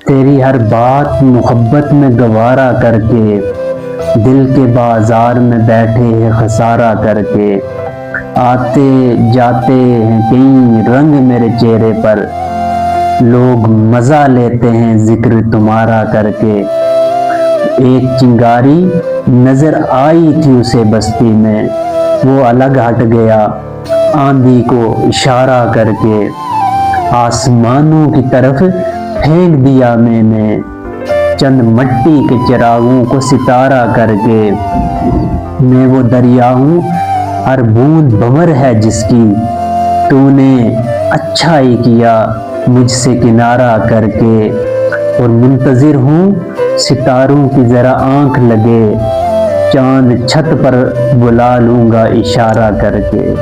تیری ہر بات محبت میں گوارا کر کے، دل کے بازار میں بیٹھے ہیں خسارہ کر کے، آتے جاتے ہیں کئی رنگ میرے چہرے پر، لوگ مزہ لیتے ہیں ذکر تمہارا کر کے۔ ایک چنگاری نظر آئی تھی اسے بستی میں، وہ الگ ہٹ گیا آندھی کو اشارہ کر کے، آسمانوں کی طرف پھینک دیا میں نے چند مٹی کے چراغوں کو ستارہ کر کے۔ میں وہ دریا ہوں ہر بوند بھنور ہے جس کی، تو نے اچھا ہی کیا مجھ سے کنارہ کر کے، اور منتظر ہوں ستاروں کی ذرا آنکھ لگے، چاند چھت پر بلا لوں گا اشارہ کر کے۔